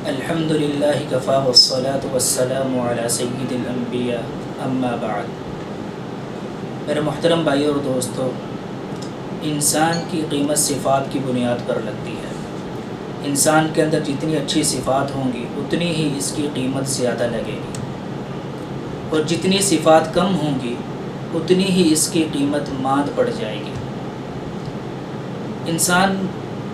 الحمدللہ کفا والصلاة والسلام علی سید الانبیاء اما بعد۔ میرے محترم بھائی اور دوستو، انسان کی قیمت صفات کی بنیاد پر لگتی ہے۔ انسان کے اندر جتنی اچھی صفات ہوں گی اتنی ہی اس کی قیمت زیادہ لگے گی، اور جتنی صفات کم ہوں گی اتنی ہی اس کی قیمت ماند پڑ جائے گی۔ انسان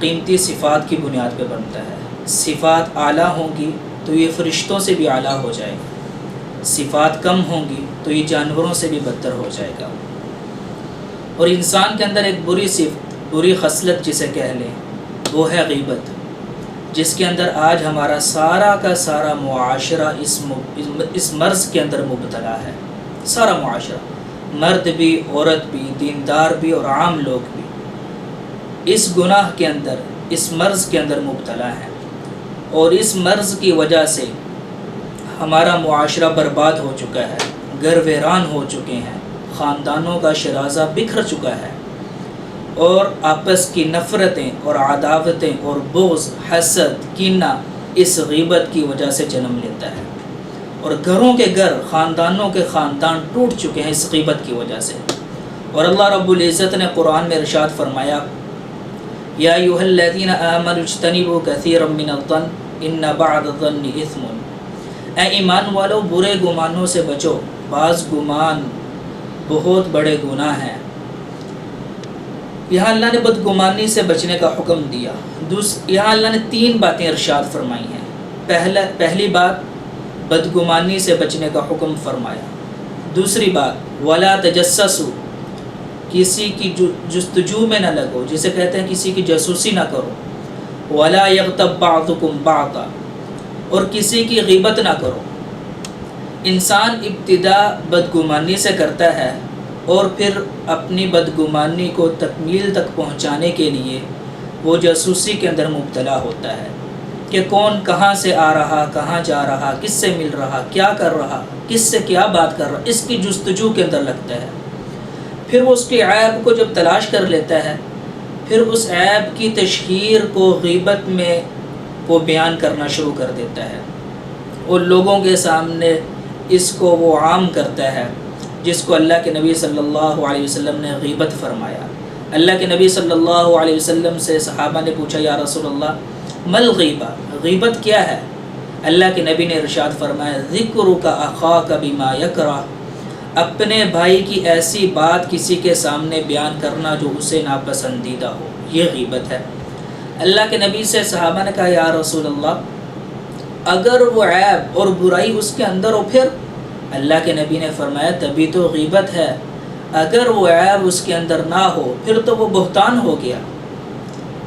قیمتی صفات کی بنیاد پہ بنتا ہے۔ صفات اعلیٰ ہوں گی تو یہ فرشتوں سے بھی اعلیٰ ہو جائے گا، صفات کم ہوں گی تو یہ جانوروں سے بھی بدتر ہو جائے گا۔ اور انسان کے اندر ایک بری خصلت جسے کہہ لیں وہ ہے غیبت، جس کے اندر آج ہمارا سارا کا سارا معاشرہ اس مرض کے اندر مبتلا ہے۔ سارا معاشرہ، مرد بھی، عورت بھی، دیندار بھی اور عام لوگ بھی اس گناہ کے اندر، اس مرض کے اندر مبتلا ہے، اور اس مرض کی وجہ سے ہمارا معاشرہ برباد ہو چکا ہے، گھر ویران ہو چکے ہیں، خاندانوں کا شرازہ بکھر چکا ہے، اور آپس کی نفرتیں اور عداوتیں اور بغض، حسد، کینہ اس غیبت کی وجہ سے جنم لیتا ہے، اور گھروں کے گھر، خاندانوں کے خاندان ٹوٹ چکے ہیں اس غیبت کی وجہ سے۔ اور اللہ رب العزت نے قرآن میں ارشاد فرمایا، یا ایھا الذین آمنوا اجتنبوا کثیرا من الظن ان بعض الظن اثم۔ اے ایمان والو، برے گمانوں سے بچو، بعض گمان بہت بڑے گناہ ہیں۔ یہاں اللہ نے بدگمانی سے بچنے کا حکم دیا۔ یہاں اللہ نے 3 باتیں ارشاد فرمائی ہیں۔ پہلی بات، بدگمانی سے بچنے کا حکم فرمایا۔ دوسری بات، ولا تجسسوا، کسی کی جستجو میں نہ لگو، جسے کہتے ہیں کسی کی جاسوسی نہ کرو۔ ولا یغتب بعضکم بعضا، اور کسی کی غیبت نہ کرو۔ انسان ابتدا بدگمانی سے کرتا ہے، اور پھر اپنی بدگمانی کو تکمیل تک پہنچانے کے لیے وہ جاسوسی کے اندر مبتلا ہوتا ہے کہ کون کہاں سے آ رہا، کہاں جا رہا، کس سے مل رہا، کیا کر رہا، کس سے کیا بات کر رہا، اس کی جستجو کے اندر لگتا ہے۔ پھر وہ اس کے عیب کو جب تلاش کر لیتا ہے، پھر اس عیب کی تشہیر کو غیبت میں وہ بیان کرنا شروع کر دیتا ہے، اور لوگوں کے سامنے اس کو وہ عام کرتا ہے، جس کو اللہ کے نبی صلی اللہ علیہ وسلم نے غیبت فرمایا۔ اللہ کے نبی صلی اللہ علیہ وسلم سے صحابہ نے پوچھا، یا رسول اللہ مل غیبہ، غیبت کیا ہے؟ اللہ کے نبی نے ارشاد فرمایا، ذکرک اخاک بما یکرہ، اپنے بھائی کی ایسی بات کسی کے سامنے بیان کرنا جو اسے ناپسندیدہ ہو، یہ غیبت ہے۔ اللہ کے نبی سے صحابہ نے کہا، یا رسول اللہ اگر وہ عیب اور برائی اس کے اندر ہو پھر؟ اللہ کے نبی نے فرمایا، تبھی تو غیبت ہے، اگر وہ عیب اس کے اندر نہ ہو پھر تو وہ بہتان ہو گیا۔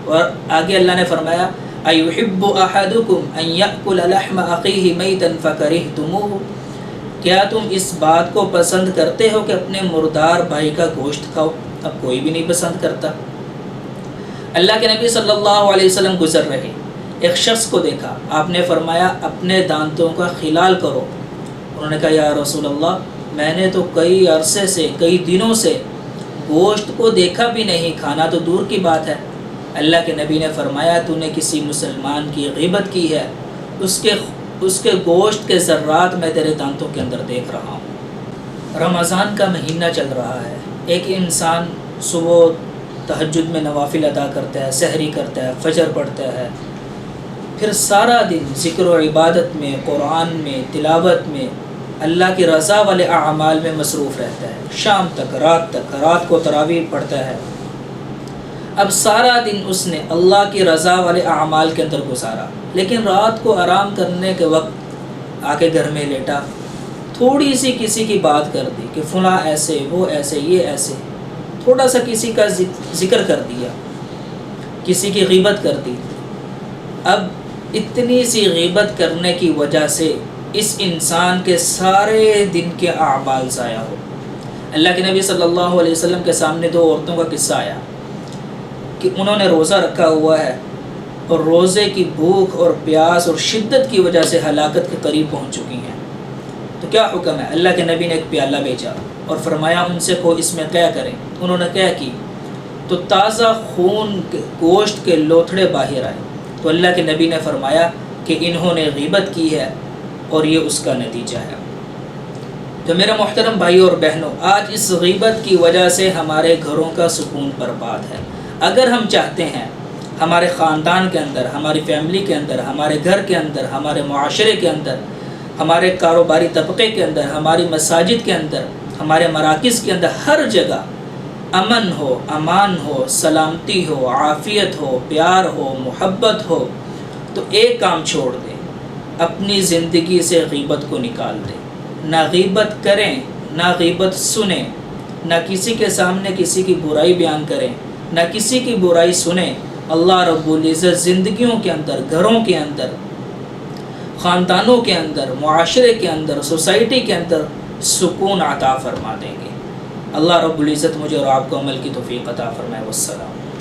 اور آگے اللہ نے فرمایا، ایحب احدکم ان یأکل لحم اخیہ میتا فکرہتموہ، کیا تم اس بات کو پسند کرتے ہو کہ اپنے مردار بھائی کا گوشت کھاؤ؟ اب کوئی بھی نہیں پسند کرتا۔ اللہ کے نبی صلی اللہ علیہ وسلم گزر رہے، ایک شخص کو دیکھا، آپ نے فرمایا اپنے دانتوں کا خلال کرو۔ انہوں نے کہا، یا رسول اللہ میں نے تو کئی عرصے سے، کئی دنوں سے گوشت کو دیکھا بھی نہیں، کھانا تو دور کی بات ہے۔ اللہ کے نبی نے فرمایا، تو نے کسی مسلمان کی غیبت کی ہے، اس کے گوشت کے ذرات میں تیرے دانتوں کے اندر دیکھ رہا ہوں۔ رمضان کا مہینہ چل رہا ہے، ایک انسان صبح تہجد میں نوافل ادا کرتا ہے، سحری کرتا ہے، فجر پڑھتا ہے، پھر سارا دن ذکر و عبادت میں، قرآن میں، تلاوت میں، اللہ کی رضا والے اعمال میں مصروف رہتا ہے، شام تک، رات کو تراویح پڑھتا ہے۔ اب سارا دن اس نے اللہ کی رضا والے اعمال کے اندر گزارا، لیکن رات کو آرام کرنے کے وقت آ کے گھر میں لیٹا، تھوڑی سی کسی کی بات کر دی کہ فلاں ایسے، وہ ایسے، یہ ایسے، تھوڑا سا کسی کا ذکر کر دیا، کسی کی غیبت کر دی۔ اب اتنی سی غیبت کرنے کی وجہ سے اس انسان کے سارے دن کے اعمال ضائع ہو۔ اللہ کے نبی صلی اللہ علیہ وسلم کے سامنے 2 عورتوں کا قصہ آیا کہ انہوں نے روزہ رکھا ہوا ہے، اور روزے کی بھوک اور پیاس اور شدت کی وجہ سے ہلاکت کے قریب پہنچ چکی ہیں۔ تو کیا حکم ہے؟ اللہ کے نبی نے ایک پیالہ بھیجا اور فرمایا ان سے کو اس میں کیا کریں۔ انہوں نے کیا کی، تو تازہ خون کے گوشت کے لوتھڑے باہر آئے، تو اللہ کے نبی نے فرمایا کہ انہوں نے غیبت کی ہے اور یہ اس کا نتیجہ ہے۔ تو میرا محترم بھائیو اور بہنوں، آج اس غیبت کی وجہ سے ہمارے گھروں کا سکون برباد ہے۔ اگر ہم چاہتے ہیں ہمارے خاندان کے اندر، ہماری فیملی کے اندر، ہمارے گھر کے اندر، ہمارے معاشرے کے اندر، ہمارے کاروباری طبقے کے اندر، ہماری مساجد کے اندر، ہمارے مراکز کے اندر، ہر جگہ امن ہو، امان ہو، سلامتی ہو، عافیت ہو، پیار ہو، محبت ہو، تو ایک کام چھوڑ دیں، اپنی زندگی سے غیبت کو نکال دیں۔ نہ غیبت کریں، نہ غیبت سنیں، نہ کسی کے سامنے کسی کی برائی بیان کریں، نہ کسی کی برائی سنیں۔ اللہ رب العزت زندگیوں کے اندر، گھروں کے اندر، خاندانوں کے اندر، معاشرے کے اندر، سوسائٹی کے اندر سکون عطا فرما دیں گے۔ اللہ رب العزت مجھے اور آپ کو عمل کی توفیق عطا فرمائے۔ والسلام۔